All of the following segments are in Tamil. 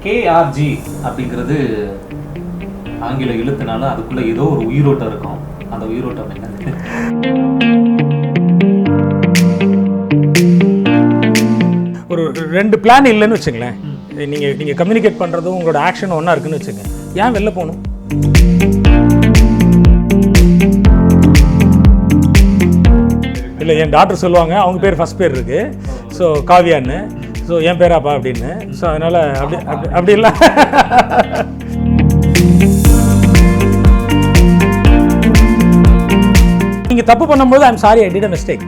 KRG அப்படிங்கிறது ஆங்கில எழுத்துனால அதுக்குள்ள ஏதோ ஒரு உயிரோட்டம் இருக்கும். அந்த உயிரோட்டம் என்னது? ஒரு ரெண்டு பிளான் இல்லைன்னு வச்சுங்களேன். நீங்கள் கம்யூனிகேட் பண்ணுறதும் உங்களோட ஆக்ஷன் ஒன்றா இருக்குன்னு வச்சுங்க. ஏன் வெளில போகணும்? இல்லை, என் டாக்டர் சொல்லுவாங்க, அவங்க பேர் ஃபஸ்ட் பேர் இருக்குது, ஸோ காவியான்னு, ஸோ என் பேராப்பா அப்படின்னு. ஸோ அதனால் அப்படி இல்லை. நீங்கள் தப்பு பண்ணும்போது I'm sorry, I did a mistake,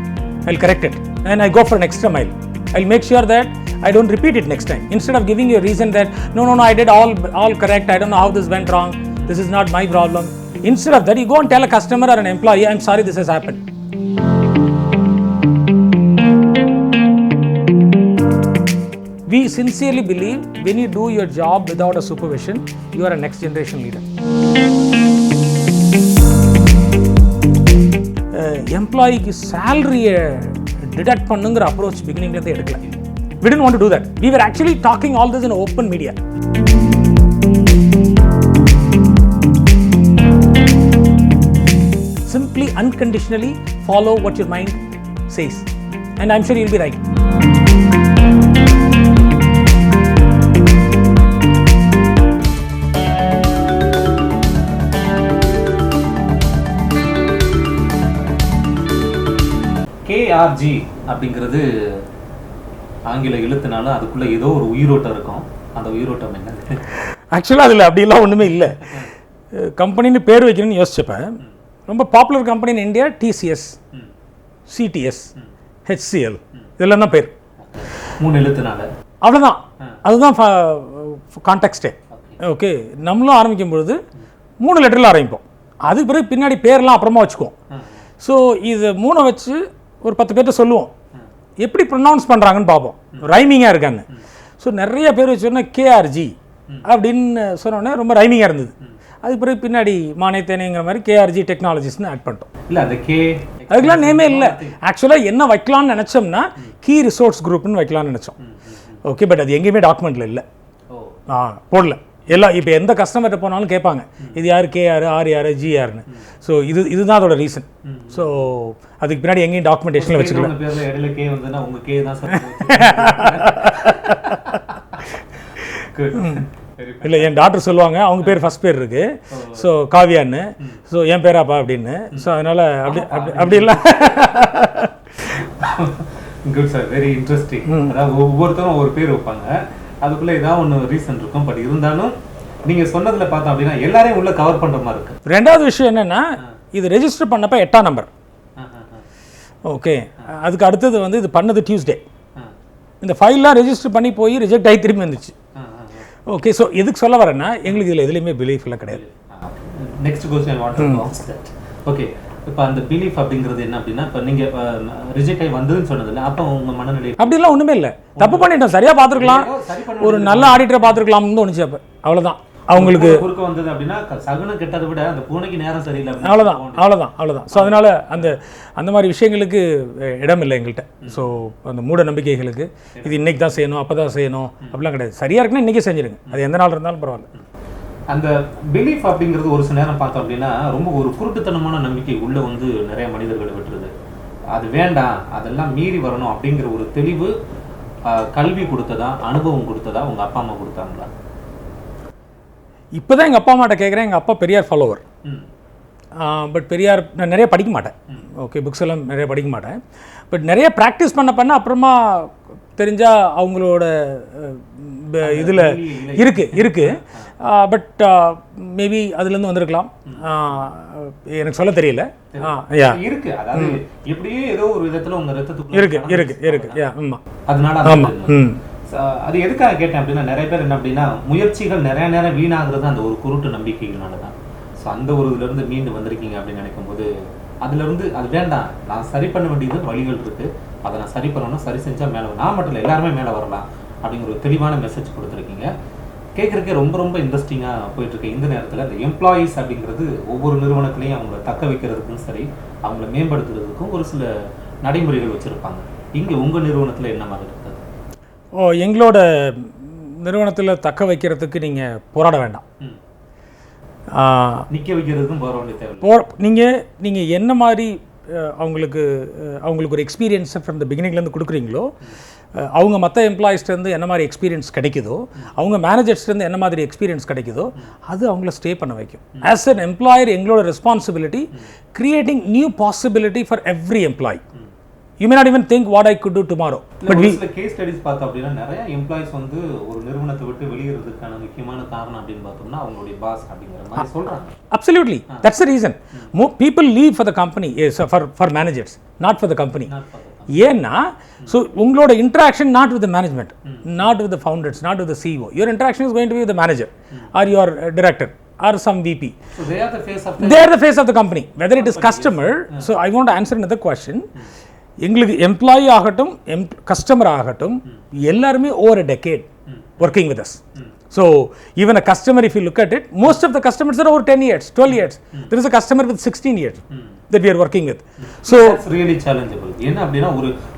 I correct it and I go for an extra mile. I'll make sure that I don't repeat it next time. Instead of giving you a reason that no, I did all correct, I don't know how this went wrong, this is not my problem. Instead of that, you go and tell a customer or an employee, I'm sorry this has happened. We sincerely believe when you do your job without a supervision, you are a next generation leader. Employee salary deduct பண்ணுங்கிற approach beginning ல எடுக்கல. We didn't want to do that. We were actually talking all this in open media. Simply unconditionally follow what your mind says, and I'm sure you'll be right. KRG அப்படிங்கிறது ஆங்கில எழுத்துனால அதுக்குள்ள ஏதோ ஒரு உயிரோட்டம் இருக்கும். அந்த உயிரோட்டம் என்னது? ஆக்சுவலாக அதில் அப்படிலாம் ஒன்றுமே இல்லை. கம்பெனின்னு பேர் வைக்கணும்னு யோசிச்சப்பேன். ரொம்ப popular company in India TCS, CTS, HCL, இதெல்லாம் தான் பேர். 3 எழுத்துனால அவ்வளோதான். அதுதான் கான்டெக்ஸ்டே. ஓகே, நம்மளும் ஆரம்பிக்கும் பொழுது 3 லெட்டரில் ஆரம்பிப்போம். அதுக்கு பிறகு பின்னாடி பேர்லாம் அப்புறமா வச்சுக்குவோம். ஸோ இது 3 வச்சு ஒரு 10 பேர்கிட்ட சொல்லுவோம், எப்படி ப்ரொனவுன்ஸ் பண்ணுறாங்கன்னு பார்ப்போம், ரைமிங்காக இருக்கான்னு. ஸோ நிறைய பேர் வச்சோன்னா KRG அப்படின்னு சொன்னோடனே ரொம்ப ரைமிங்காக இருந்தது. அதுக்கு பிறகு பின்னாடி மானே தேனேங்கிற மாதிரி KRG டெக்னாலஜிஸ்னு ஆட் பண்ணிட்டோம். இல்லை, அந்த அதுக்கெலாம் நேமே இல்லை. ஆக்சுவலாக என்ன வைக்கலாம்னு நினச்சோம்னா கீ ரிசோர்ஸ் குரூப்னு வைக்கலாம்னு நினச்சோம். ஓகே, பட் அது எங்கேயுமே டாக்குமெண்ட்டில் இல்லை, போடல. எல்லாம் இப்போ எந்த கஸ்டமர்கிட்ட போனாலும் கேட்பாங்க, இது யார், KR, R யார், G யாருன்னு. ஸோ இதுதான் அதோட ரீசன். ஸோ அதுக்கு பின்னாடி எங்கேயும் டாக்குமெண்டேஷனில் வச்சுக்கலாம். இல்லை, என் டாக்டர் சொல்லுவாங்க, அவங்க பேர் ஃபஸ்ட் பேர் இருக்குது, ஸோ காவியான்னு, ஸோ என் பேராப்பா அப்படின்னு. ஸோ அதனால் அப்படி இல்லை. Good sir, very interesting. அதாவது ஒவ்வொருத்தரும் ஒவ்வொரு பேர் வைப்பாங்க, அதுக்குள்ளே ஏதாவது ஒன்று ரீசன் இருக்கும். பட் இருந்தாலும் நீங்கள் சொன்னதில் பார்த்தோம் அப்படின்னா எல்லாரையும் உள்ள கவர் பண்ணுற மாதிரி இருக்குது. ரெண்டாவது விஷயம் என்னென்னா, இது ரெஜிஸ்டர் பண்ணப்போ 8ஆம் நம்பர். ஓகே, அதுக்கு அடுத்தது வந்து இது பண்ணது டியூஸ்டே. இந்த ஃபைல்லாம் ரெஜிஸ்டர் பண்ணி போய் ரிஜெக்ட் ஆகி திரும்பி வந்துச்சு. ஓகே, ஸோ எதுக்கு சொல்ல வரேன்னா, எங்களுக்கு இதில் எதுலேயுமே பிலீஃப் எல்லாம் கிடையாது. Next question I want to ask that. Okay, இப்போ அந்த பிலீஃப் அப்படிங்கிறது என்ன அப்படின்னா, இப்போ நீங்கள் ரிஜெக்ட் ஆகி வந்ததுன்னு சொன்னதில்ல, அப்போ உங்கள் மனநிலை அப்படிலாம் ஒன்றுமே இல்லை. தப்பு பண்ணிட்டோம், சரியாக பார்த்துருக்கலாம், ஒரு நல்ல ஆடிட்டரை பார்த்துருக்கலாம்னு தோணுச்சு. அப்போ அவ்வளோதான். அவங்களுக்கு குறுக்க வந்தது அப்படின்னா சகுனம் கெட்டதை விட அந்த பூனைக்கு நேரம் சரியில்லை, அவ்வளோதான். ஸோ அதனால் அந்த மாதிரி விஷயங்களுக்கு இடம் இல்லை எங்கள்கிட்ட. ஸோ அந்த மூட நம்பிக்கைகளுக்கு இது இன்றைக்கி தான் செய்யணும், அப்போ தான் செய்யணும் அப்படிலாம் கிடையாது. சரியாக இருக்குன்னா இன்றைக்கி செஞ்சுருங்க, அது எந்த நாள் இருந்தாலும் பரவாயில்ல. அந்த பிலீஃப் அப்படிங்கிறது ஒரு சில நேரம் பார்த்தோம் அப்படின்னா ரொம்ப ஒரு குருட்டுத்தனமான நம்பிக்கை உள்ளே வந்து நிறைய மனிதர்களை விட்டுருது. அது வேண்டாம், அதெல்லாம் மீறி வரணும் அப்படிங்கிற ஒரு தெளிவு கல்வி கொடுத்ததா, அனுபவம் கொடுத்ததா, உங்கள் அப்பா அம்மா கொடுத்தாங்களா? இப்போ தான் எங்கள் அப்பா அம்மாட்ட கேட்குறேன். எங்கள் அப்பா பெரியார் ஃபாலோவர், பட் பெரியார் நான் நிறைய படிக்க மாட்டேன். ஓகே, புக்ஸ் எல்லாம் நிறைய படிக்க மாட்டேன். பட் நிறைய ப்ராக்டிஸ் பண்ண அப்புறமா தெரிஞ்சால் அவங்களோட இதில் இருக்குது. பட் மேபி அதுலேருந்து வந்திருக்கலாம், எனக்கு சொல்ல தெரியல. இருக்கு, அதாவது எப்படியே ஏதோ ஒரு விதத்தில் உங்கள் ரத்தத்துக்கு இருக்கு. ஆமாம், அதனால அது எதுக்காக கேட்டேன் அப்படின்னா, நிறைய பேர் என்ன அப்படின்னா, முயற்சிகள் நிறைய நேரம் வீணாகிறது அந்த ஒரு குருட்டு நம்பிக்கைகளால தான். ஸோ அந்த ஒரு இதுலேருந்து மீண்டு வந்திருக்கீங்க அப்படின்னு நினைக்கும் போது, அதுலேருந்து அது வேண்டாம், நான் சரி பண்ண வேண்டியது வழிகள் இருக்குது, அதை நான் சரி பண்ணணும், சரி செஞ்சால் மேலே நான் மட்டும் இல்லை எல்லாருமே மேலே வரலாம் அப்படிங்கிற ஒரு தெளிவான மெசேஜ் கொடுத்துருக்கீங்க. கேட்குறக்கே ரொம்ப ரொம்ப இன்ட்ரெஸ்டிங்காக போயிட்டுருக்கு. இந்த நேரத்தில் இந்த எம்ப்ளாயீஸ் அப்படிங்கிறது ஒவ்வொரு நிறுவனத்துலேயும் அவங்கள தக்க வைக்கிறதுக்கும் சரி, அவங்கள மேம்படுத்துறதுக்கும் ஒரு சில நடைமுறைகள் வச்சுருப்பாங்க. இங்கே உங்கள் நிறுவனத்தில் என்ன மாதிரி இருக்குது? எங்களோட நிறுவனத்தில் தக்க வைக்கிறதுக்கு நீங்கள் போராட வேண்டாம். நிற்க வைக்கிறதுக்கும் போராட வேண்டிய தேவை. நீங்கள் என்ன மாதிரி அவங்களுக்கு ஒரு எக்ஸ்பீரியன்ஸை ஃப்ரம் த பிகினிங்லேருந்து கொடுக்குறீங்களோ, அவங்க மற்ற எம்ப்ளாயிஸ்லேருந்து என்ன மாதிரி எக்ஸ்பீரியன்ஸ் கிடைக்குதோ, அவங்க மேனேஜர்ஸ்லேருந்து என்ன மாதிரி எக்ஸ்பீரியன்ஸ் கிடைக்குதோ, அது அவங்கள ஸ்டே பண்ண வைக்கும். ஆஸ் அன் எம்ப்ளாயர் எங்களோட responsibility creating new possibility for every employee. You may not even think what I could do tomorrow. But we case studies பார்த்தா அப்படினா நிறைய எம்ப்ளாயிஸ் வந்து ஒரு நிறுவனத்தை விட்டு வெளியேறதுக்கான முக்கியமான காரணம் அப்படினு பார்த்தோம்னா அவங்களுடைய பாஸ் அப்படிங்கற மாதிரி சொல்றாங்க. Absolutely. That's the reason. More people leave for the company, for managers, not for the company. ஏன்னா so உங்களோட interaction not with the management, not with the founders, not with the CEO. Your interaction is going to be with the manager or your director or some VP. So they are the face of the company. Whether it is customer, so I want to answer another question. எங்களுக்கு எம்ப்ளாயி ஆகட்டும் கஸ்டமர் ஆகட்டும் எல்லாருமே over a decade working with us. So even a customer, if you look at it, most of the customers are over 10 years, 12 years. There is a customer with 16 years that we are working with. So it's really challengeable. என்ன அப்படினா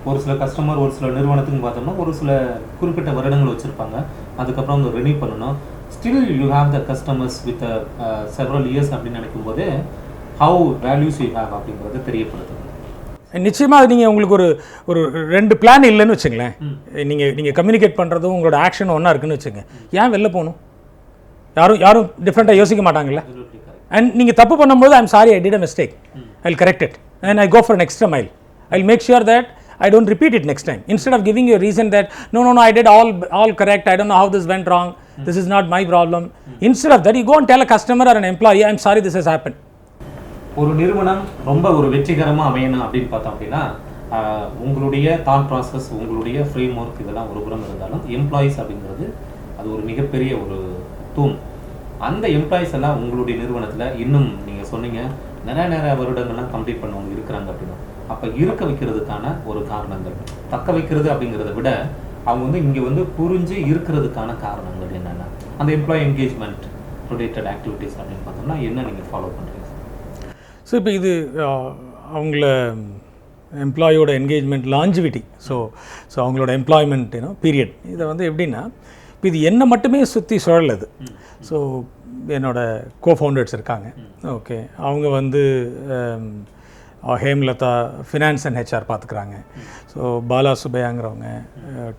ஒரு சில கஸ்டமர் ஒரு சில நிறுவனத்துக்கு பார்த்தோம்னா ஒரு சில குறிப்பிட்ட வருடங்கள் வச்சிருப்பாங்க, அதுக்கப்புறம் அவங்க ரெனியூ பண்ணணும். Still you have the customers with several years அப்படின்னு நினைக்கும்போது how values you have அப்படிங்கிறது தெரியப்படுது. நிச்சயமாக நீங்கள் உங்களுக்கு ஒரு 2 பிளான் இல்லைன்னு வச்சுங்களேன், நீங்கள் கம்யூனிகேட் பண்ணுறதும் உங்களோட ஆக்ஷன் ஒன்றா இருக்குன்னு வச்சுங்க, ஏன் வெளில போகணும்? யாரும் டிஃப்ரெண்ட்டாக யோசிக்க மாட்டாங்கல்ல. அண்ட் நீங்கள் தப்பு பண்ணும்போது I'm sorry, I did a mistake, I will correct it and I go for an extra mile. I will make sure that I don't repeat it next time. Instead of giving you a reason that no, I did all correct, I don't know how this went wrong, this is not my problem. Instead of that, you go and tell a customer or an employee, I'm sorry this has happened. ஒரு நிறுவனம் ரொம்ப ஒரு வெற்றிகரமாக அமையணும் அப்படின்னு பார்த்தோம் அப்படின்னா உங்களுடைய தாட் ப்ராசஸ், உங்களுடைய ஃப்ரேம் ஒர்க் இதெல்லாம் ஒரு புறம் இருந்தாலும் எம்ப்ளாயீஸ் அப்படிங்கிறது அது ஒரு மிகப்பெரிய ஒரு தூண். அந்த எம்ப்ளாயீஸ் எல்லாம் உங்களுடைய நிறுவனத்தில் இன்னும் நீங்கள் சொன்னீங்க நிறைய வருடங்கள்லாம் கம்ப்ளீட் பண்ணவங்க இருக்கிறாங்க அப்படின்னா, அப்போ இருக்க வைக்கிறதுக்கான ஒரு காரணங்கள், தக்க வைக்கிறது அப்படிங்கிறத விட அவங்க வந்து இங்கே வந்து புரிஞ்சு இருக்கிறதுக்கான காரணங்கள் என்னென்ன, அந்த எம்ப்ளாயி என்கேஜ்மெண்ட் ரிலேட்டட் ஆக்டிவிட்டீஸ் அப்படின்னு பார்த்தோம்னா என்ன நீங்கள் ஃபாலோ பண்ணுறீங்க? ஸோ இப்போ இது அவங்கள எம்ப்ளாயோட என்கேஜ்மெண்ட் லாஞ்சிவிட்டி, ஸோ அவங்களோட எம்ப்ளாய்மெண்ட் பீரியட், இதை வந்து எப்படின்னா இப்போ இது என்ன மட்டுமே சுற்றி சுழலுது. ஸோ என்னோட கோஃபவுண்டர்ஸ் இருக்காங்க, ஓகே, அவங்க வந்து ஹேம்லதா ஃபினான்ஸ் அண்ட் ஹெச்ஆர் பார்த்துக்குறாங்க. ஸோ பாலா சுபையாங்கிறவங்க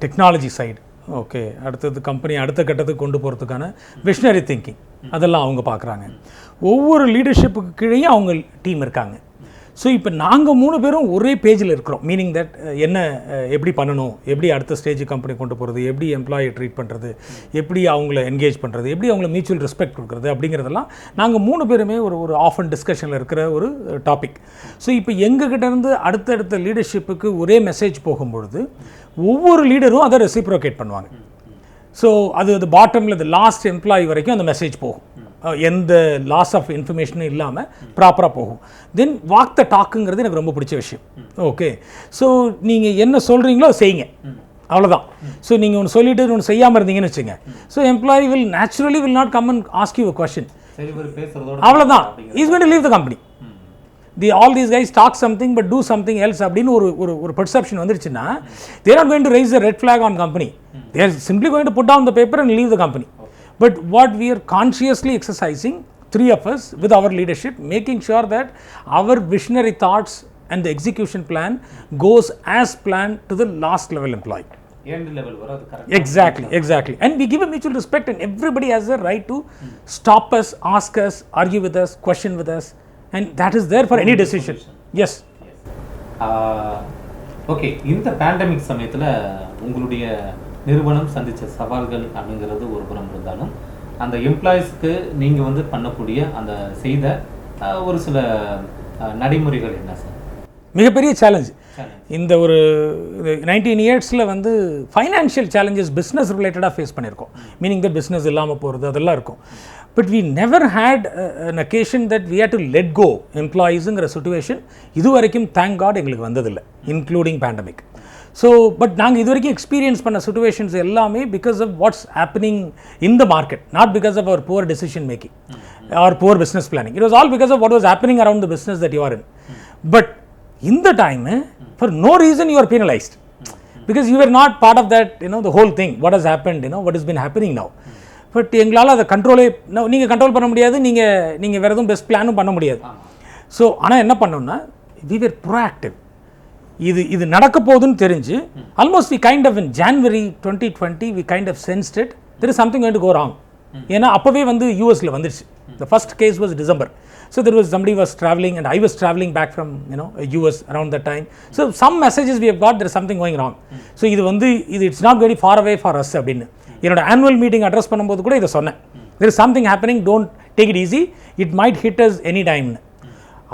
டெக்னாலஜி சைடு, ஓகே, அடுத்தது கம்பெனி அடுத்த கட்டத்துக்கு கொண்டு போகிறதுக்கான விஷனரி திங்கிங் அதெல்லாம் அவங்க பார்க்குறாங்க. ஒவ்வொரு லீடர்ஷிப்புக்கு கீழேயும் அவங்க டீம் இருக்காங்க. ஸோ இப்போ நாங்கள் 3 பேரும் ஒரே பேஜில் இருக்கிறோம். மீனிங் தட் என்ன எப்படி பண்ணணும், எப்படி அடுத்த ஸ்டேஜ் கம்பெனி கொண்டு போகிறது, எப்படி எம்ப்ளாயை ட்ரீட் பண்ணுறது, எப்படி அவங்கள என்கேஜ் பண்ணுறது, எப்படி அவங்கள மியூச்சுவல் ரெஸ்பெக்ட் கொடுக்குறது அப்படிங்கிறதெல்லாம் நாங்கள் 3 பேருமே ஒரு ஆஃப் அண்ட் டிஸ்கஷனில் இருக்கிற ஒரு டாபிக். ஸோ இப்போ எங்ககிட்டேருந்து அடுத்தடுத்த லீடர்ஷிப்புக்கு ஒரே மெசேஜ் போகும்பொழுது ஒவ்வொரு லீடரும் அதை ரெசிப்ரோகேட் பண்ணுவாங்க. ஸோ அது பாட்டமில் இந்த லாஸ்ட் எம்ப்ளாயி வரைக்கும் அந்த மெசேஜ் போகும், எந்த லாஸ் ஆஃப் இன்ஃபர்மேஷனும் இல்லாமல் ப்ராப்பராக போகும். தென் வாக் த டாக்குங்கிறது எனக்கு ரொம்ப பிடிச்ச விஷயம். ஓகே, ஸோ நீங்கள் என்ன சொல்கிறீங்களோ செய்யுங்க, அவ்வளோதான். ஸோ நீங்கள் ஒன்று சொல்லிட்டு ஒன்று செய்யாமல் இருந்தீங்கன்னு வச்சுங்க, so employee will naturally will not come and ask you a question, அவ்வளோதான். Is going to leave the company. All these guys talk something but do something else அப்படின்னு ஒரு perception வந்துருச்சுன்னா they are not going to raise a red flag on company. They are simply going to put down the paper and leave the company. But what we are consciously exercising, 3 of us with our leadership, making sure that our visionary thoughts and the execution plan goes as planned to the last level employee. End level வர அது correct. Exactly. And we give a mutual respect and everybody has the right to stop us, ask us, argue with us, question with us. And that is there for any decision. Yes. Okay, இந்த பேண்டமிக் சமயத்தில் உங்களுடைய நிறுவனம் சந்தித்த சவால்கள் அப்படிங்கிறது ஒரு புறம் இருந்தாலும் அந்த எம்ப்ளாயீஸ்க்கு நீங்கள் வந்து பண்ணக்கூடிய அந்த செய்த ஒரு சில நடைமுறைகள் என்ன சார்? மிகப்பெரிய சேலஞ்ச் இந்த ஒரு 19 இயர்ஸில் வந்து ஃபைனான்ஷியல் சேலஞ்சஸ் பிஸ்னஸ் ரிலேட்டடாக ஃபேஸ் பண்ணியிருக்கோம். மீனிங் தட் பிஸ்னஸ் இல்லாமல் போகிறது அதெல்லாம் இருக்கும். But we never had an occasion that we had to let go எம்ப்ளாயீஸுங்கிற சுச்சுவேஷன் இது வரைக்கும் தேங்க் காட் எங்களுக்கு வந்ததில்லை, இன்க்ளூடிங் பேண்டமிக். ஸோ பட் நாங்கள் இது வரைக்கும் எக்ஸ்பீரியன்ஸ் பண்ண சுச்சுவேஷன்ஸ் எல்லாமே because of what's happening in the market, not because of our poor decision making or poor business planning. It was all because of what was happening around the business that you are in. But இந்த time for no reason you are penalized. because you were not part of that, the whole thing, what has happened, what has been happening now. But எங்களால் அதை கண்ட்ரோலே நீங்கள் கண்ட்ரோல் பண்ண முடியாது, நீங்கள் வேறு எதுவும் பெஸ்ட் பிளானும் பண்ண முடியாது. ஸோ ஆனால் என்ன பண்ணோம்னா we were proactive. இது நடக்க போகுதுன்னு தெரிஞ்சு almost we kind of in January 2020 we kind of sensed it, there is something going to go wrong. ஏன்னா அப்போவே வந்து யூஎஸில் வந்துருச்சு. The first case was December. So there was somebody was traveling and I was traveling back from US around that time. So some messages we have got, there is something going wrong. So it's not very far away for us அப்படின்னு என்னோட ஆனுவல் மீட்டிங் அட்ரஸ் பண்ணும்போது கூட இதை சொன்னேன். there is something happening, don't take it easy, it might hit us any time.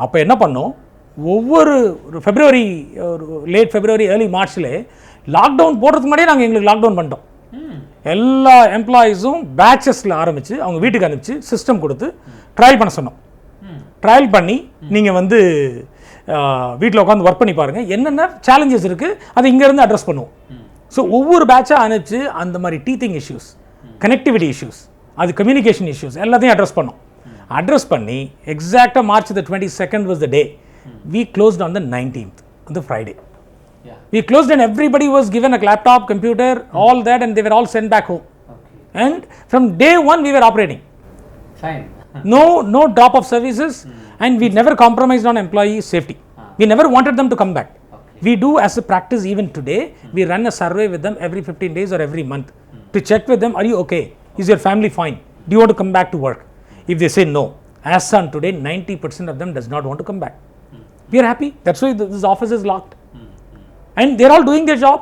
அப்போ என்ன பண்ணோம், ஒவ்வொரு ஃபெப்ரவரி, லேட் ஃபெப்ரவரி ஏர்லி மார்ச்சில் லாக்டவுன் போடுறதுக்கு முன்னாடியே நாங்கள் எங்களுக்கு லாக்டவுன் பண்ணிட்டோம். எல்லா எம்ப்ளாயீஸும் பேட்சஸில் ஆரம்பித்து அவங்க வீட்டுக்கு அனுப்பிச்சு சிஸ்டம் கொடுத்து ட்ரையல் பண்ண சொன்னோம். ட்ரையல் பண்ணி நீங்கள் வந்து வீட்டில் உட்காந்து ஒர்க் பண்ணி பாருங்கள், என்னென்ன சேலஞ்சஸ் இருக்குது அதை இங்கேருந்து அட்ரஸ் பண்ணுவோம். ஸோ ஒவ்வொரு பேட்சாக அனுப்பிச்சு அந்த மாதிரி டீத்திங் இஷ்யூஸ், கனெக்டிவிட்டி இஷ்யூஸ், அது கம்யூனிகேஷன் இஷ்யூஸ் எல்லாத்தையும் அட்ரஸ் பண்ணோம். அட்ரஸ் பண்ணி எக்ஸாக்டாக March the 22nd was the day. We closed on the 19th, on the Friday. We closed and everybody was given a laptop, computer, all that, and they were all sent back home. And from day one we were operating. Fine. No drop of services, and we never compromised on employee safety. We never wanted them to come back. We do as a practice even today, we run a survey with them every 15 days or every month to check with them, are you okay? Is your family fine? Do you want to come back to work? If they say no, as on today 90% of them does not want to come back. We are happy, that's why this office is locked. And they are all doing their job.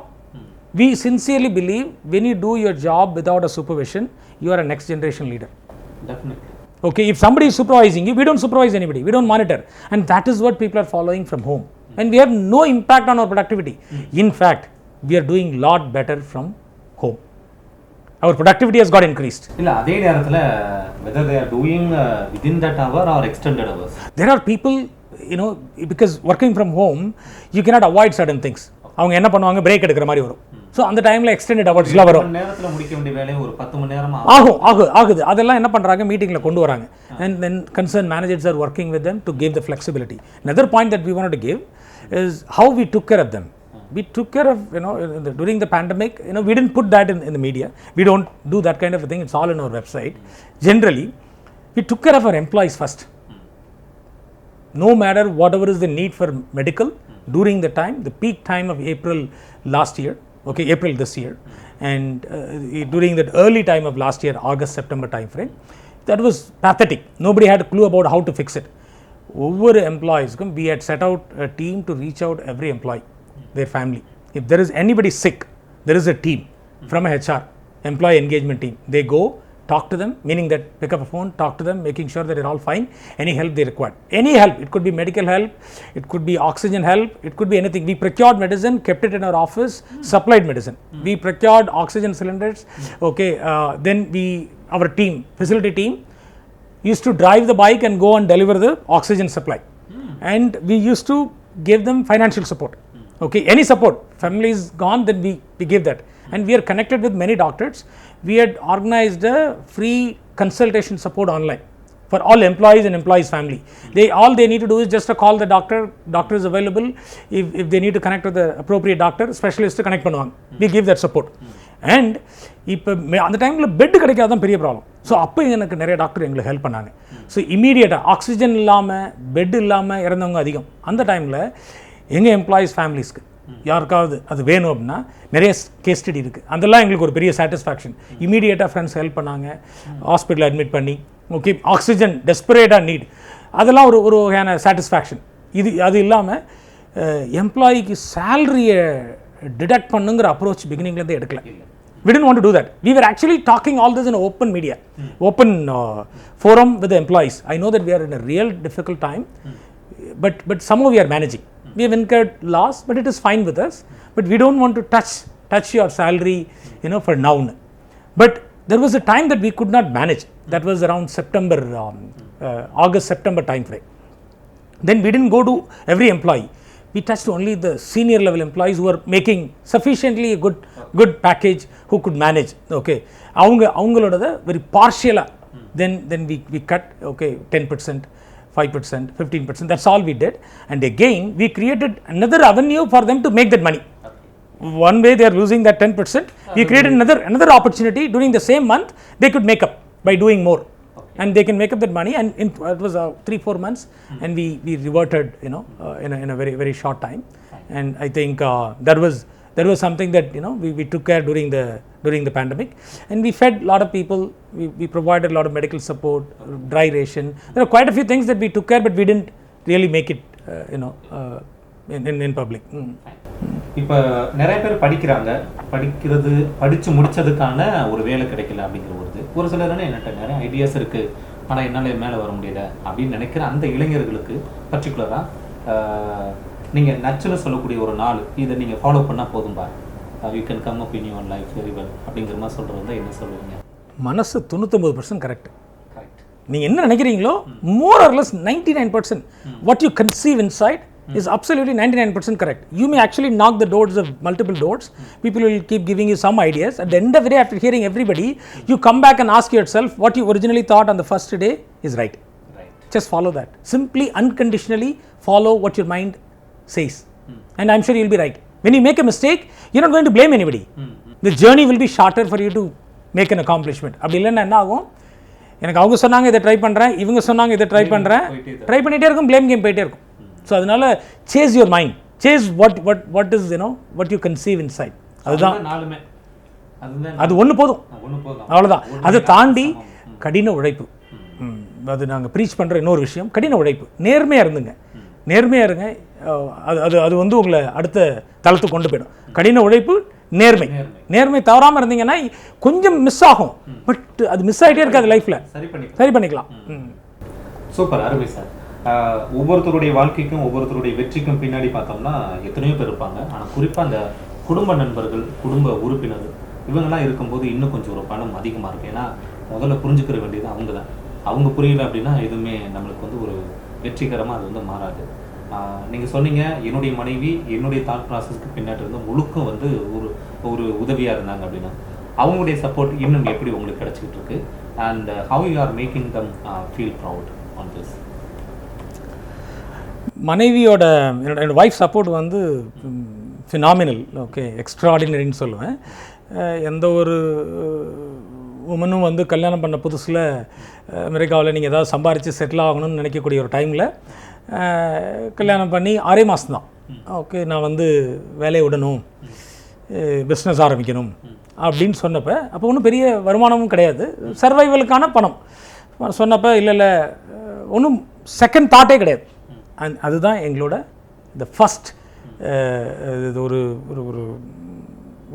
We sincerely believe when you do your job without a supervision, you are a next generation leader. Definitely. Okay, if somebody is supervising you, we don't supervise anybody, we don't monitor, and that is what people are following from home. And we have no impact on our productivity. In fact, we are doing lot better from home. Our productivity has got increased. இல்ல அதே நேரத்துல whether they are doing within that hour or extended hours, there are people, because working from home you cannot avoid certain things. அவங்க என்ன பண்ணுவாங்க, பிரேக் எடுக்கிற மாதிரி வரும். ஸோ அந்த டைமில் எக்ஸ்டெண்டட் ஹவர்ஸ்லாம் வரும். நேரத்தில் முடிக்க வேண்டிய வேலையை ஒரு 10 மணி நேரம் ஆகுது. அதெல்லாம் என்ன பண்ணுறாங்க, மீட்டிங்கில் கொண்டு வராங்க. And then concerned managers are working with them to give the flexibility. Another point that we wanted to give is how we took care of them. We took care of, during the pandemic, we didn't put that in the media. We don't do that kind of a thing. It's all on our website. Generally, we took care of our employees first. No matter whatever is the need for medical, during the time, the peak time of April last year, April this year, and during that early time of last year, August, September time frame, that was pathetic. Nobody had a clue about how to fix it. Over employees, we had set out a team to reach out every employee, their family. If there is anybody sick, there is a team from a HR, employee engagement team. They go, talk to them, meaning that pick up a phone, talk to them, making sure that they're all fine, any help they require. Any help, it could be medical help, it could be oxygen help, it could be anything. We procured medicine, kept it in our office, supplied medicine. We procured oxygen cylinders, then our team, facility team, used to drive the bike and go and deliver the oxygen supply. And we used to give them financial support. Any support, family is gone, then we give that. And we are connected with many doctors. We had organized a free consultation support online for all employees and employees' family. All they need to do is just to call the doctor. Doctor is available. If they need to connect with the appropriate doctor, specialist to connect பண்ணுவாங்க. We give that support. And இப்போ அந்த டைமில் பெட் கிடைக்காதான் பெரிய ப்ராப்ளம். ஸோ அப்போ எனக்கு நிறைய டாக்டர் எங்களுக்கு ஹெல்ப் பண்ணாங்க. ஸோ இமீடியட்டாக ஆக்சிஜன் இல்லாமல் பெட் இல்லாமல் இறந்தவங்க அதிகம். அந்த டைமில் எங்கள் எம்ப்ளாயீஸ் ஃபேமிலிஸ்க்கு யாருக்காவது அது வேணும் அப்படின்னா நிறைய கேஸ் ஸ்டடி இருக்குது. அதெல்லாம் எங்களுக்கு ஒரு பெரிய சாட்டிஸ்ஃபேக்ஷன். இமீடியட்டாக ஃப்ரெண்ட்ஸ் ஹெல்ப் பண்ணாங்க, ஹாஸ்பிட்டல் அட்மிட் பண்ணி ஆக்சிஜன் டெஸ்பரேட்டாக நீட், அதெல்லாம் ஒரு வகையான சாட்டிஸ்ஃபேக்ஷன். அது இல்லாமல் எம்ப்ளாயிக்கு சேலரியை டிடக்ட் பண்ணுங்கிற அப்ரோச் பிகினிங்லேருந்தே எடுக்கல. We didn't want to do that. We were actually talking all this in open media, open forum with the employees. I know that we are in a real difficult time, but somehow we are managing. We have incurred loss, but it is fine with us. But we don't want to touch your salary, for now. But there was a time that we could not manage. That was around September, August, September time frame. Then we didn't go to every employee. We touched only the senior level employees who were making sufficiently a good package, who could manage. அவங்களோட very partial. Then we cut 10%, 5%, 15%. That's all we did. And again, we created another avenue for them to make that money. one way they are losing that 10%, we created another opportunity during the same month. They could make up by doing more, and they can make up that money. And it was 3-4 months, and we reverted, you know, in a very very short time. And I think that was something that, you know, we took care during the pandemic, and we fed a lot of people. We provided a lot of medical support, dry ration. There are quite a few things that we took care, but we didn't really make it, you know, in public. இப்போ நிறைய பேர் படித்து முடித்ததுக்கான ஒரு வேலை கிடைக்கல அப்படிங்கிற ஒரு சிலர் என்கிட்ட நிறைய ஐடியாஸ் இருக்குது, ஆனால் என்னால் மேலே வர முடியல அப்படின்னு நினைக்கிற அந்த இளைஞர்களுக்கு பர்டிகுலராக நீங்கள் நச்சுன்னு சொல்லக்கூடிய ஒரு நாள் இதை நீங்கள் ஃபாலோ பண்ணால் போதும்பா, you can come up in your life very well அப்படிங்கிற மாதிரி சொல்கிறது வந்து என்ன சொல்லுவீங்க? மனசு 99% கரெக்ட். நீங்கள் என்ன நினைக்கிறீங்களோ more or less 99% what you conceive inside is absolutely 99% correct. You may actually knock the doors of multiple doors. People will keep giving you some ideas. At the end of the day, after hearing everybody, you come back and ask yourself what you originally thought on the first day is right. Just follow that. Simply, unconditionally follow what your mind says. And I'm sure you'll be right. When you make a mistake, you're not going to blame anybody. The journey will be shorter for you to make an accomplishment. அப்படி இல்லைன்னா என்ன ஆகும்? எனக்கு அவங்க சொன்னாங்க இதை ட்ரை பண்ணுறேன், இவங்க சொன்னாங்க இதை ட்ரை பண்ணுறேன், ட்ரை பண்ணிகிட்டே இருக்கும், ப்ளேம் கேம் போயிட்டே இருக்கும். ஸோ அதனால chase your mind, chase what is, you know, what you conceive inside. அதுதான், அது ஒன்று போதும், அவ்வளோதான். அதை தாண்டி கடின உழைப்பு, அது நாங்கள் ப்ரீச் பண்ணுற இன்னொரு விஷயம், கடின உழைப்பு. நேர்மையாக இருந்துங்க, நேர்மையாக இருங்க. அது வந்து உங்களை அடுத்த தளத்துக்கு கொண்டு போயிடும். கடின உழைப்பு, நேர்மை தவறாமல் இருந்தீங்கன்னா கொஞ்சம் மிஸ் ஆகும், பட் அது மிஸ் ஆகிட்டே இருக்காது லைஃப்பில், சரி பண்ணிக்கலாம். சூப்பர், அருமை சார். ஒவ்வொருத்தருடைய வாழ்க்கைக்கும் ஒவ்வொருத்தருடைய வெற்றிக்கும் பின்னாடி பார்த்தோம்னா எத்தனையோ பேர் இருப்பாங்க. ஆனால் குறிப்பாக அந்த குடும்ப நண்பர்கள், குடும்ப உறுப்பினர்கள் இவங்கெல்லாம் இருக்கும்போது இன்னும் கொஞ்சம் ஒரு பணம் அதிகமாக இருக்குது. ஏன்னா முதல்ல புரிஞ்சுக்கிற வேண்டியது அவங்க தான். அவங்க புரியல அப்படின்னா எதுவுமே நம்மளுக்கு வந்து ஒரு வெற்றிகரமாக அது வந்து மாறாது. நீங்கள் சொன்னீங்க, என்னுடைய மனைவி என்னுடைய தாட் ப்ராசஸ்க்கு பின்னாடி இருந்து முழுக்கும் வந்து ஒரு உதவியாக இருந்தாங்க அப்படின்னா அவங்களுடைய சப்போர்ட் இன்னும் எப்படி உங்களுக்கு கிடச்சிக்கிட்டு இருக்கு, and how you are making them feel proud on this? மனைவியோட என்னோட ஒய்ஃப் சப்போர்ட் வந்து ஃபினாமினல், ஓகே, எக்ஸ்ட்ராடினரின்னு சொல்லுவேன். எந்த ஒரு உமனும் வந்து கல்யாணம் பண்ண புதுசில் அமெரிக்காவில் நீங்கள் ஏதாவது சம்பாரித்து செட்டில் ஆகணும்னு நினைக்கக்கூடிய ஒரு டைமில் கல்யாணம் பண்ணி 6 மாதம் தான், ஓகே, நான் வந்து வேலையை விடணும், பிஸ்னஸ் ஆரம்பிக்கணும் அப்படின்னு சொன்னப்போ, அப்போ ஒன்றும் பெரிய வருமானமும் கிடையாது, சர்வைவலுக்கான பணம் சொன்னப்போ இல்லை ஒன்றும் செகண்ட் தாட்டே கிடையாது. அதுதான் எங்களோட த ஃபஸ்ட்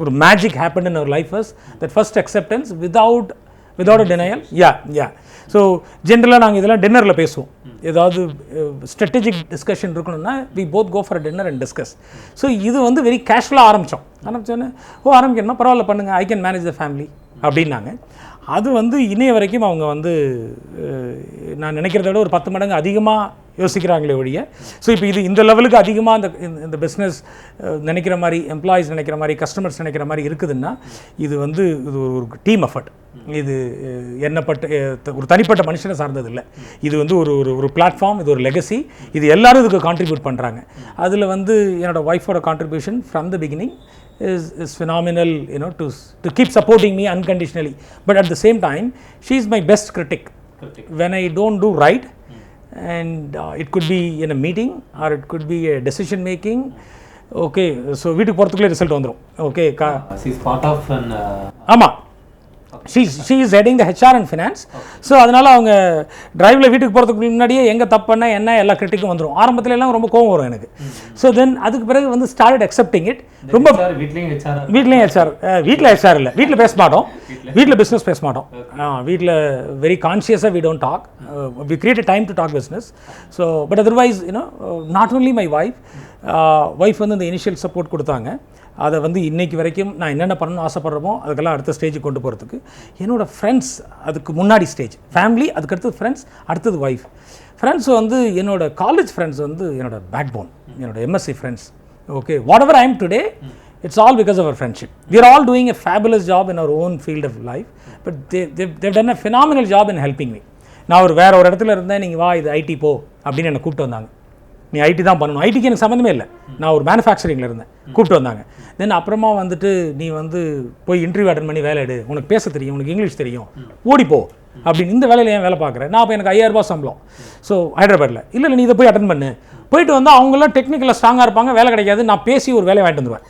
ஒரு magic happen in our life was that first acceptance without a denial. Yeah so ஜென்ரலாக நாங்கள் இதெல்லாம் டின்னரில் பேசுவோம். ஏதாவது ஸ்ட்ராட்டஜிக் டிஸ்கஷன் இருக்கணும்னா we both go for dinner and discuss. So இது வந்து வெரி கேஷுவலாக ஆரம்பித்தோன்னே ஆரம்பிக்கணுமா பரவாயில்ல பண்ணுங்கள், I can manage the family அப்படின்னாங்க. அது வந்து இணைய வரைக்கும் அவங்க வந்து நான் நினைக்கிறத விட ஒரு 10 மடங்கு அதிகமாக யோசிக்கிறாங்களே ஒழிய. ஸோ இப்போ இந்த லெவலுக்கு அதிகமாக இந்த பிஸ்னஸ் நினைக்கிற மாதிரி, எம்ப்ளாயீஸ் நினைக்கிற மாதிரி, கஸ்டமர்ஸ் நினைக்கிற மாதிரி இருக்குதுன்னா இது வந்து ஒரு டீம் எஃபர்ட். இது ஒரு தனிப்பட்ட மனுஷனை சார்ந்தது இல்லை. இது வந்து ஒரு பிளாட்ஃபார்ம், இது ஒரு லெகசி. இது எல்லாரும் இதுக்கு கான்ட்ரிபியூட் பண்ணுறாங்க. அதில் வந்து என்னோடய ஒய்ஃபோட contribution from the beginning is phenomenal, you know, to keep supporting me unconditionally. But at the same time, she is my best critic when I don't do right. And it could be in a meeting or it could be a decision making. Okay, so வீட்டுக்கு போகிறதுக்குள்ளே ரிசல்ட் வந்துடும். Okay, she is part of an ஆமாம், she is heading the HR and finance. So அதனால் அவங்க டிரைவில் வீட்டுக்கு போகிறதுக்கு முன்னாடியே எங்கே தப்பு பண்ண என்ன எல்லா கிரிட்டிக்கும் வந்துடும். ஆரம்பத்தில் எல்லாம் ரொம்ப கோவம் வரும் எனக்கு. ஸோ தென் அதுக்கு பிறகு வந்து ஸ்டார்டட் அக்செப்டிங் இட். ரொம்ப வீட்லேயும் ஹெச்ஆர், வீட்டில் ஹெச்ஆர் இல்லை, வீட்டில் பேச மாட்டோம், வீட்டில் பிஸ்னஸ் பேச மாட்டோம். வீட்டில் வெரி கான்ஷியஸாக we don't talk, we create a time to talk business. So but otherwise you know not only my wife வந்து இந்த இனிஷியல் சப்போர்ட் கொடுத்தாங்க. அதை வந்து இன்றைக்கி வரைக்கும் நான் என்னென்ன பண்ணணும்னு ஆசைப்பட்றமோ அதுக்கெல்லாம் அடுத்த ஸ்டேஜுக்கு கொண்டு போகிறதுக்கு என்னோடய ஃப்ரெண்ட்ஸ் அதுக்கு முன்னாடி ஸ்டேஜ், ஃபேமிலி, அதுக்கு அடுத்தது ஃப்ரெண்ட்ஸ், அடுத்தது ஒய்ஃப். ஃப்ரெண்ட்ஸ் வந்து என்னோடய காலேஜ் ஃப்ரெண்ட்ஸ் வந்து என்னோடய பேக் போன், என்னோடய MSc friends. Okay, whatever I am today, it's all because of our friendship. We are all doing a fabulous job in our own field of life, but they've done a phenomenal job in helping me. நான் வேற ஒரு இடத்துல இருந்தேன், நீங்கள் வா இது ஐடி போ அப்படின்னு என்னை கூப்பிட்டு வந்தாங்க. நீ ஐடி தான் பண்ணணும். ஐடிக்கு எனக்கு சம்மந்தமே இல்லை, நான் ஒரு மேனுஃபேக்சரிங்கில் இருந்தேன், கூப்பிட்டு வந்தாங்க. தென் அப்புறமா வந்துட்டு நீ வந்து போய் இன்டர்வியூ அட்டன் பண்ணி வேலை எடு, உனக்கு பேச தெரியும், உனக்கு இங்கிலீஷ் தெரியும், ஓடிப்போ அப்படின்னு. இந்த வேலையில் ஏன் வேலை பார்க்குறேன், நான் அப்போ எனக்கு 5000 ரூபாய் சம்பளம். ஸோ ஹைதராபாத்தில் இல்லை நீ இதை போய் அட்டன் பண்ணு. போயிட்டு வந்தால் அவங்களாம் டெக்னிக்கலாக ஸ்ட்ராங்காக இருப்பாங்க, வேலை கிடைக்காது, நான் பேசி ஒரு வேலையை வாங்கிட்டு வந்துடுவேன்.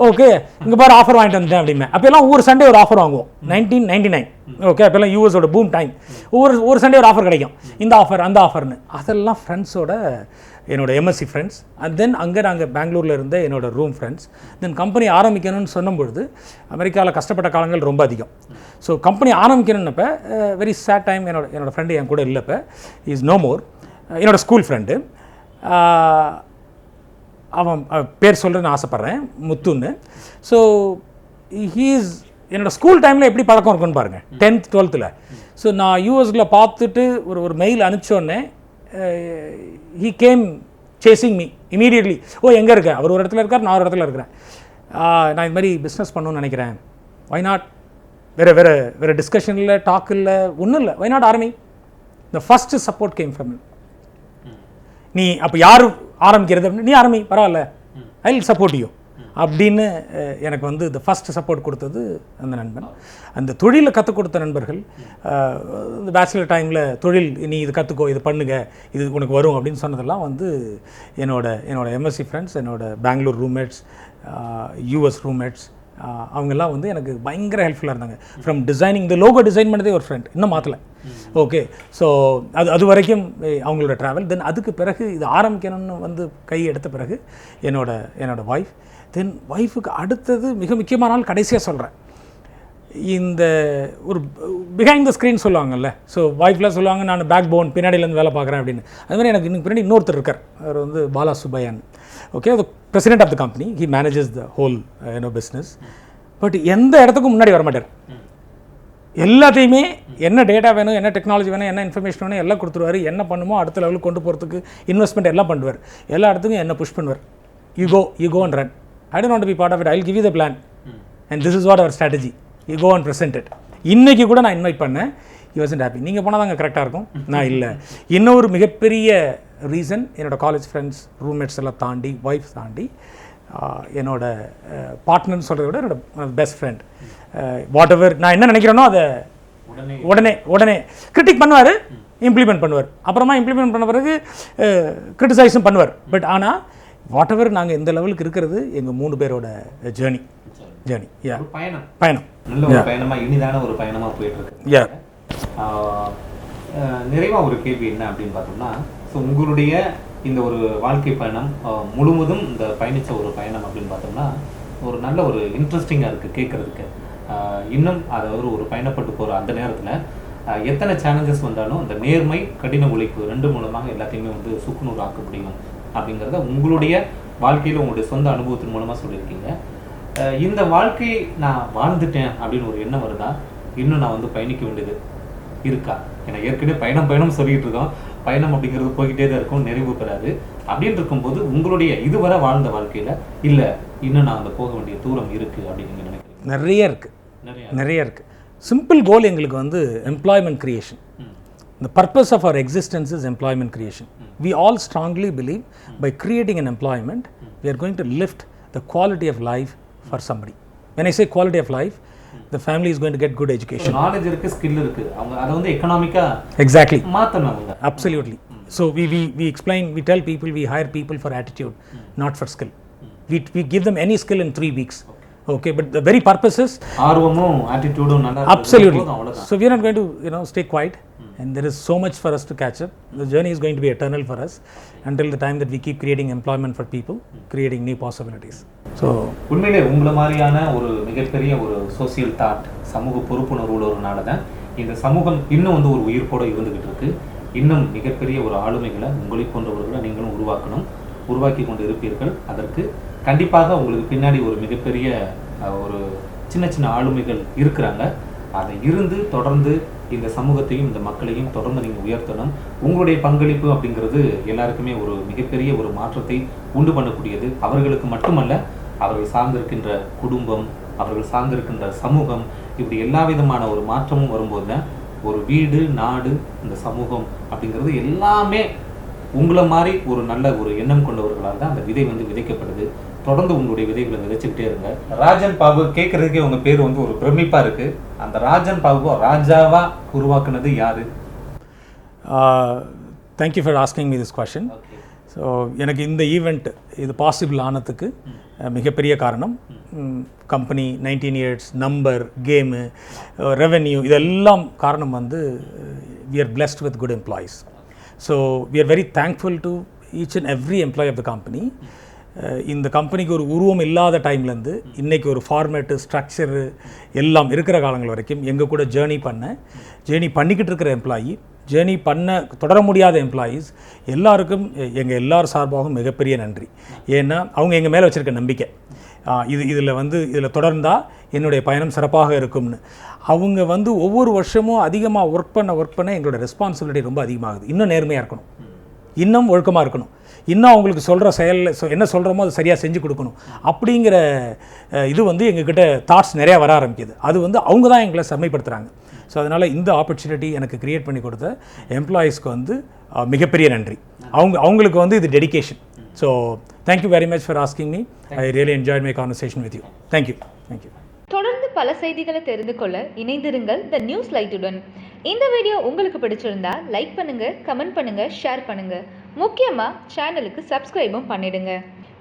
ஓகே இங்கே பாரு ஆஃபர் வாங்கிட்டு வந்தேன் அப்படிமே. அப்போல்லாம் ஒவ்வொரு சண்டே ஒரு ஆஃபர் வாங்குவோம், 1999. ஓகே அப்போல்லாம் யூஎஸோட பூம் டைம். ஒவ்வொரு சண்டே ஒரு ஆஃபர் கிடைக்கும், இந்த ஆஃபர் அந்த ஆஃபர்னு. அதெல்லாம் ஃப்ரெண்ட்ஸோட, என்னோட எம்எஸ்சி ஃப்ரெண்ட்ஸ். அண்ட் தென் அங்கே நாங்கள் பெங்களூரில் இருந்த என்னோட ரூம் ஃப்ரெண்ட்ஸ். தென் கம்பெனி ஆரம்பிக்கணும்னு சொன்னும்பொழுது அமெரிக்காவில் கஷ்டப்பட்ட காலங்கள் ரொம்ப அதிகம். ஸோ கம்பெனி ஆரம்பிக்கணுன்னப்போ வெரி சேட் டைம். என்னோட ஃப்ரெண்டு என் கூட இல்லைப்போ, இஸ் நோ மோர். என்னோடய ஸ்கூல் ஃப்ரெண்டு, அவன் பேர் சொல்கிறேன்னு ஆசைப்பட்றேன், முத்துன்னு. ஸோ ஹீஸ் என்னோடய ஸ்கூல் டைமில் எப்படி பழக்கம் இருக்குன்னு பாருங்கள், 10th 12th. ஸோ நான் யூஎஸில் பார்த்துட்டு ஒரு மெயில் அனுப்பிச்சோடனே he came chasing me immediately. ஓ எங்கே இருக்க, அவர் ஒரு இடத்துல இருக்கார், நான் ஒரு இடத்துல இருக்கிறேன், நான் இது மாதிரி பிஸ்னஸ் பண்ணணும்னு நினைக்கிறேன், வை நாட், வேறு டிஸ்கஷன் இல்லை, டாக் இல்லை, ஒன்றும் இல்லை, why not army. The first support came from நீ அப்போ யார் ஆரம்பிக்கிறது அப்படின்னு, நீ ஆரம்பி பரவாயில்ல, ஐ வில் சப்போர்ட் யூ அப்படின்னு எனக்கு வந்து இந்த ஃபஸ்ட் சப்போர்ட் கொடுத்தது அந்த நண்பன். அந்த தொழிலை கற்றுக் கொடுத்த நண்பர்கள், இந்த பேச்சுலர் டைமில் தொழில் நீ இது கற்றுக்கோ, இது பண்ணுங்க, இது உனக்கு வரும் அப்படின்னு சொன்னதெல்லாம் வந்து என்னோட எம்எஸ்சி ஃப்ரெண்ட்ஸ், என்னோட பெங்களூர் ரூம்மேட்ஸ், யூஎஸ் ரூம்மேட்ஸ், அவங்கெல்லாம் வந்து எனக்கு பயங்கர ஹெல்ப்ஃபுல்லாக இருந்தாங்க. ஃப்ரம் டிசைனிங், இந்த லோகோ டிசைன் பண்ணதே ஒரு ஃப்ரெண்ட், இன்னும் மாற்றலை. ஓகே ஸோ அது வரைக்கும் அவங்களோட ட்ராவல். தென் அதுக்கு பிறகு இது ஆரம்பிக்கணும்னு வந்து கை எடுத்த பிறகு என்னோட ஒய்ஃப். தென் ஒய்ஃபுக்கு அடுத்தது மிக முக்கியமான நாள் கடைசியாக சொல்கிறேன், இந்த ஒரு பிஹைண்ட் த ஸ்க்ரீன் சொல்லுவாங்கல்ல. ஸோ ஒய்ஃப்லாம் சொல்லுவாங்க நான் பேக் போன் பின்னாடியிலேருந்து வேலை பார்க்குறேன் அப்படின்னு. அது மாதிரி எனக்கு இன்னும் பின்னாடி இன்னொருத்தர் இருக்கார், அவர் வந்து பாலா சுப்பையான். ஓகே அது president of the company, he manages the whole business. But எந்த இடத்துக்கும் முன்னாடி வரமாட்டார். எல்லாத்தையுமே என்ன டேட்டா வேணும், என்ன டெக்னாலஜி வேணும், என்ன இன்ஃபர்மேஷன் வேணும் எல்லாம் கொடுத்துருவார். என்ன பண்ணுமோ அடுத்த லெவலுக்கு கொண்டு போகிறதுக்கு இன்வெஸ்ட்மெண்ட் எல்லாம் பண்ணுவார். எல்லா இடத்துக்கும் என்ன புஷ் பண்ணுவார், you go and run. I don't want to be part of it. I'll give you the plan. And this is what our strategy. You go and present it. இன்னைக்கு கூட நான் இன்வைட் பண்ணேன், he wasn't happy. நீங்கள் போனால் தாங்க கரெக்டாக இருக்கும், நான் இல்லை. இன்னொரு மிகப்பெரிய ரீசன், என்னோடய காலேஜ் ஃப்ரெண்ட்ஸ் ரூம்மேட்ஸ் எல்லாம் தாண்டி, ஒய்ஃப் தாண்டி, என்னோட பார்ட்னர்னு சொல்கிறத விட என்னோட பெஸ்ட் ஃப்ரெண்ட், வாட் எவர் நான் என்ன நினைக்கிறேனோ அதை உடனே கிரிட்டிக் பண்ணுவார், இம்ப்ளிமெண்ட் பண்ணுவார். அப்புறமா இம்ப்ளிமெண்ட் பண்ண பிறகு கிரிட்டிசைஸும் பண்ணுவார். பட் ஆனால் வாட் எவர் நாங்கள் இந்த லெவலுக்கு இருக்கிறது எங்கள் 3 பேரோட ஜேர்னி. பயணம் நல்ல ஒரு பயணமாக, இனிதான ஒரு பயணமாக போயிட்டு இருக்கு. நிறைவாக ஒரு கேள்வி என்ன அப்படின்னு பார்த்தோம்னா, ஸோ உங்களுடைய இந்த ஒரு வாழ்க்கை பயணம் முழுவதும் இந்த பயணித்த ஒரு பயணம் அப்படின்னு பார்த்தோம்னா ஒரு நல்ல ஒரு இன்ட்ரெஸ்டிங்காக இருக்குது கேட்குறதுக்கு. இன்னும் அதாவது ஒரு பயணப்பட்டு போகிற அந்த நேரத்தில் எத்தனை சேலஞ்சஸ் வந்தாலும் அந்த நேர்மை, கடின உழைப்பு 2 மூலமாக எல்லாத்தையுமே வந்து சுக்குநூறு ஆக்க முடியும் அப்படிங்கிறத உங்களுடைய வாழ்க்கையில் உங்களுடைய சொந்த அனுபவத்தின் மூலமாக சொல்லியிருக்கீங்க. இந்த வாழ்க்கையை நான் வாழ்ந்துட்டேன் அப்படின்னு ஒரு எண்ணம் வருதா, இன்னும் நான் வந்து பயணிக்க வேண்டியது இருக்கா? ஏன்னா ஏற்கனவே பயணம் சொல்லிகிட்டு இருக்கோம், பயணம் அப்படிங்கிறது போய்கிட்டே தான் இருக்கும், நிறைவு பெறாது. அப்படின்னு இருக்கும்போது உங்களுடைய இதுவரை வாழ்ந்த வாழ்க்கையில் இல்லை இன்னும் நான் வந்து போக வேண்டிய தூரம் இருக்குது அப்படின்னு நீங்கள் நினைக்கிறீங்க? நிறைய இருக்குது. சிம்பிள் கோல் எங்களுக்கு வந்து employment creation. The purpose of our existence is employment creation. We all strongly believe by creating an employment, we are going to lift the quality of life for somebody. When I say quality of life, the family is going to get good education. So knowledge irukku, skill irukku, avanga adha vandu economic exactly maathana avanga. Absolutely. So we explain, we tell people we hire people for attitude, not for skill. We give them any skill in 3 weeks. Okay, but the very purpose is arvamum attitude nalla. Absolutely. So we are not going to stay quiet. And there is so much for us to catch up. The journey is going to be eternal for us until the time that we keep creating employment for people, creating new possibilities. So உண்மையிலே உங்களை மாதிரியான ஒரு மிகப்பெரிய ஒரு சோசியல் தாட், சமூக பொறுப்புணர்வு உள்ளவனால தான் இந்த சமூகம் இன்னும் வந்து ஒரு உயிர்ப்போடு இருந்துகிட்டு இருக்கு. இன்னும் மிகப்பெரிய ஒரு ஆளுமைகளை உங்களை போன்றவர்களை நீங்களும் உருவாக்கி கொண்டு இருப்பீர்கள். அதற்கு கண்டிப்பாக உங்களுக்கு பின்னாடி ஒரு மிகப்பெரிய ஒரு சின்ன ஆளுமைகள் இருக்கிறாங்க. அதை இருந்து தொடர்ந்து இந்த சமூகத்தையும் இந்த மக்களையும் தொடர்ந்து நீங்கள் உயர்த்தணும். உங்களுடைய பங்களிப்பு அப்படிங்கிறது எல்லாருக்குமே ஒரு மிகப்பெரிய ஒரு மாற்றத்தை உண்டு பண்ணக்கூடியது. அவர்களுக்கு மட்டுமல்ல, அவர்கள் சார்ந்திருக்கின்ற குடும்பம், அவர்கள் சார்ந்திருக்கின்ற சமூகம், இப்படி எல்லா விதமான ஒரு மாற்றமும் வரும்போது தான் ஒரு வீடு, நாடு, இந்த சமூகம் அப்படிங்கிறது எல்லாமே உங்களை மாதிரி ஒரு நல்ல ஒரு எண்ணம் கொண்டவர்களால் தான் அந்த விதை வந்து விதைக்கப்படுது. தொடர்ந்து உங்களுடைய விதைகளை விதைச்சுக்கிட்டே இருங்க. ராஜன் பாபு கேட்கறதுக்கே உங்க பேர் வந்து ஒரு பிரமிப்பா இருக்கு. அந்த ராஜன் பாபு ராஜாவா உருவாக்குனது யாரு? Thank you for asking me this question. So எனக்கு இந்த ஈவெண்ட் இது பாசிபிள் ஆனதுக்கு மிகப்பெரிய காரணம் company, 19 years, number, game, revenue, இதெல்லாம் காரணம் வந்து we are blessed with good employees. So we are very thankful to each and every employee of the company. இந்த கம்பெனிக்கு ஒரு உருவம் இல்லாத டைம்லேருந்து இன்றைக்கி ஒரு ஃபார்மேட்டு, ஸ்ட்ரக்சரு எல்லாம் இருக்கிற காலங்கள் வரைக்கும் எங்கள் கூட ஜேர்னி பண்ணிக்கிட்டு இருக்கிற எம்ப்ளாயி, ஜேர்னி பண்ண தொடர முடியாத எம்ப்ளாயீஸ் எல்லாருக்கும் எங்கள் எல்லார் சார்பாகவும் மிகப்பெரிய நன்றி. ஏன்னா அவங்க எங்கள் மேலே வச்சுருக்க நம்பிக்கை, இதில் தொடர்ந்தால் என்னுடைய பயணம் சிறப்பாக இருக்கும்னு. அவங்க வந்து ஒவ்வொரு வருஷமும் அதிகமாக ஒர்க் பண்ண எங்களோட ரெஸ்பான்சிபிலிட்டி ரொம்ப அதிகமாகுது. இன்னும் நேர்மையாக இருக்கணும், இன்னும் ஒழுக்கமாக இருக்கணும், இன்னும் அவங்களுக்கு சொல்கிற என்ன சொல்கிறோமோ அது சரியாக செஞ்சு கொடுக்கணும் அப்படிங்கிற இது வந்து எங்ககிட்ட தாட்ஸ் நிறையா வர ஆரம்பிக்குது. அது வந்து அவங்க தான் எங்களை செம்மைப்படுத்துகிறாங்க. ஸோ அதனால் இந்த ஆப்பர்ச்சுனிட்டி எனக்கு க்ரியேட் பண்ணி கொடுத்த எம்ப்ளாயீஸ்க்கு வந்து மிகப்பெரிய நன்றி. அவங்களுக்கு வந்து இது dedication. So thank you very much for asking me. I really enjoy my conversation with you. Thank you. தொடர்ந்து பல செய்திகளை தெரிந்து கொள்ள இணைந்திருங்கள் தி நியூஸ் லைட்டுடன். இந்த வீடியோ உங்களுக்கு பிடிச்சிருந்தா லைக் பண்ணுங்க, கமெண்ட் பண்ணுங்க, ஷேர் பண்ணுங்க. முக்கியமா சேனலுக்கு சப்ஸ்கிரைபும் பண்ணிடுங்க.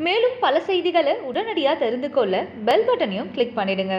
மேலும் பல செய்திகளை உடனடியாக தெரிந்து கொள்ள பெல் பட்டனையும் கிளிக் பண்ணிடுங்க.